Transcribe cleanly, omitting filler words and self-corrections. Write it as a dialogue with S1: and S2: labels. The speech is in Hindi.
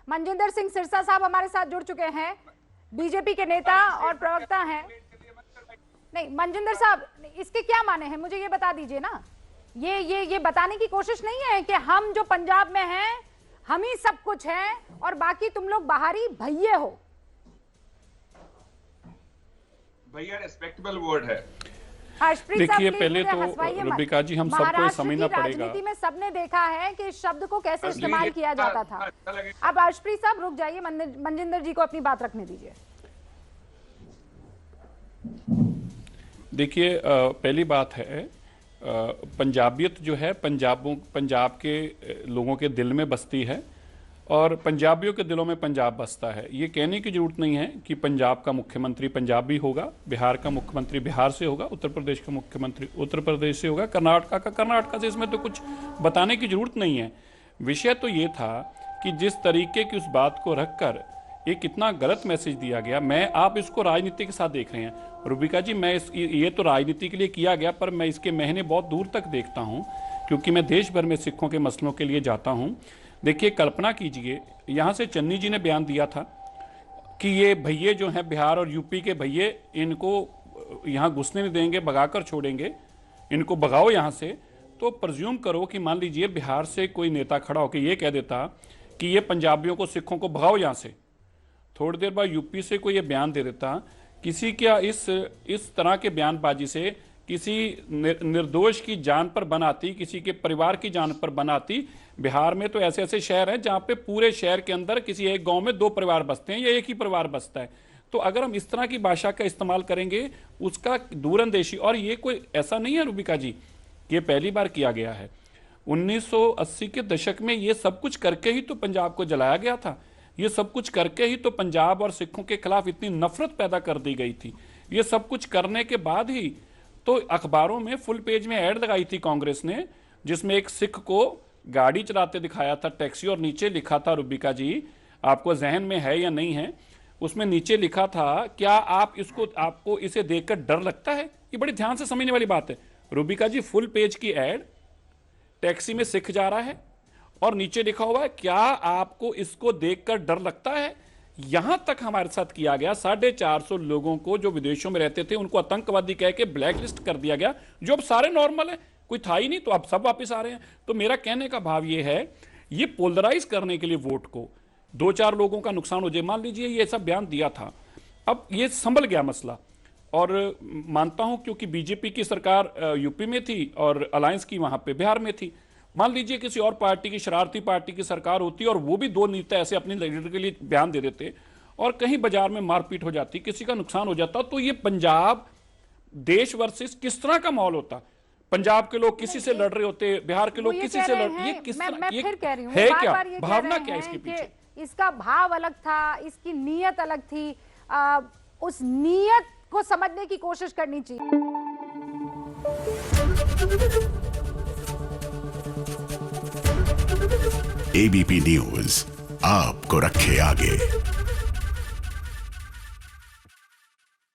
S1: मनजिंदर सिंह सिरसा साहब हमारे साथ जुड़ चुके हैं, बीजेपी के नेता और प्रवक्ता हैं। नहीं मनजिंदर साहब, इसके क्या माने हैं मुझे ये बता दीजिए ना। ये बताने की कोशिश नहीं है कि हम जो पंजाब में हैं हम ही सब कुछ हैं और बाकी तुम लोग बाहरी भैये हो।
S2: भैया रिस्पेक्टेबल वर्ड है।
S1: देखिए
S3: पहले तो रुबिका जी हम सबको समझना पड़ेगा।
S1: राजनीति में सबने देखा है कि इस शब्द को कैसे इस्तेमाल किया जाता था। अब हर्षप्रीत साहब रुक जाइए, मनजिंदर जी को अपनी बात रखने दीजिए।
S3: देखिए पहली बात है, पंजाबियत जो है पंजाब के लोगों के दिल में बसती है और पंजाबियों के दिलों में पंजाब बसता है। ये कहने की जरूरत नहीं है कि पंजाब का मुख्यमंत्री पंजाबी होगा, बिहार का मुख्यमंत्री बिहार से होगा, उत्तर प्रदेश का मुख्यमंत्री उत्तर प्रदेश से होगा, कर्नाटका का कर्नाटका से। इसमें तो कुछ बताने की जरूरत नहीं है। विषय तो ये था कि जिस तरीके की उस बात को रखकर एक इतना गलत मैसेज दिया गया, आप इसको राजनीति के साथ देख रहे हैं रुबिका जी। ये तो राजनीति के लिए किया गया, पर मैं इसके महीने बहुत दूर तक देखता हूँ क्योंकि मैं देश भर में सिखों के मसलों के लिए जाता हूँ। देखिए कल्पना कीजिए, यहाँ से चन्नी जी ने बयान दिया था कि ये भैये जो हैं बिहार और यूपी के भैये, इनको यहाँ घुसने नहीं देंगे, भगाकर छोड़ेंगे, इनको भगाओ यहाँ से। तो प्रज्यूम करो कि मान लीजिए बिहार से कोई नेता खड़ा होकर ये कह देता कि ये पंजाबियों को सिखों को भगाओ यहाँ से। थोड़ी देर बाद यूपी से कोई ये बयान दे देता। किसी क्या इस तरह के बयानबाजी से किसी निर्दोष की जान पर बनाती, किसी के परिवार की जान पर बनाती। बिहार में तो ऐसे ऐसे शहर हैं जहाँ पे पूरे शहर के अंदर किसी एक गांव में 2 परिवार बसते हैं या एक ही परिवार बसता है। तो अगर हम इस तरह की भाषा का इस्तेमाल करेंगे उसका दूरंदेशी, और ये कोई ऐसा नहीं है रुबिका जी कि ये पहली बार किया गया है। 1980 के दशक में ये सब कुछ करके ही तो पंजाब को जलाया गया था। ये सब कुछ करके ही तो पंजाब और सिखों के खिलाफ इतनी नफरत पैदा कर दी गई थी। ये सब कुछ करने के बाद ही तो अखबारों में फुल पेज में ऐड लगाई थी कांग्रेस ने, जिसमें एक सिख को गाड़ी चलाते दिखाया था टैक्सी, और नीचे लिखा था रुबिका जी, आपको जहन में है या नहीं है, उसमें नीचे लिखा था, क्या आपको इसे देखकर डर लगता है। ये बड़ी ध्यान से समझने वाली बात है रुबिका जी। फुल पेज की ऐड, टैक्सी में सिख जा रहा है और नीचे लिखा हुआ है, क्या आपको इसको देखकर डर लगता है। यहां तक हमारे साथ किया गया। 450 लोगों को जो विदेशों में रहते थे उनको आतंकवादी कह के ब्लैक लिस्ट कर दिया गया, जो अब सारे नॉर्मल है, कोई था ही नहीं, तो अब सब वापस आ रहे हैं। तो मेरा कहने का भाव ये है, ये पोलराइज करने के लिए वोट को 2-4 लोगों का नुकसान हो जाए। मान लीजिए ये सब बयान दिया था, अब ये संभल गया मसला। और मानता हूं क्योंकि बीजेपी की सरकार यूपी में थी और अलायंस की वहां पे बिहार में थी। मान लीजिए किसी और पार्टी की, शरारती पार्टी की सरकार होती और वो भी 2 नेता ऐसे अपने लीडर के लिए बयान दे देते और कहीं बाजार में मारपीट हो जाती, किसी का नुकसान हो जाता, तो ये पंजाब देश वर्सेस किस तरह का माहौल होता। पंजाब के लोग किसी से लड़ रहे होते, बिहार के लोग किसी से लड़, ये किस तरह ये है, क्या भावना क्या इसके पीछे।
S1: इसका भाव अलग था, इसकी नीयत अलग थी। उस नीयत को समझने की कोशिश करनी चाहिए।
S4: एबीपी न्यूज आपको रखे आगे।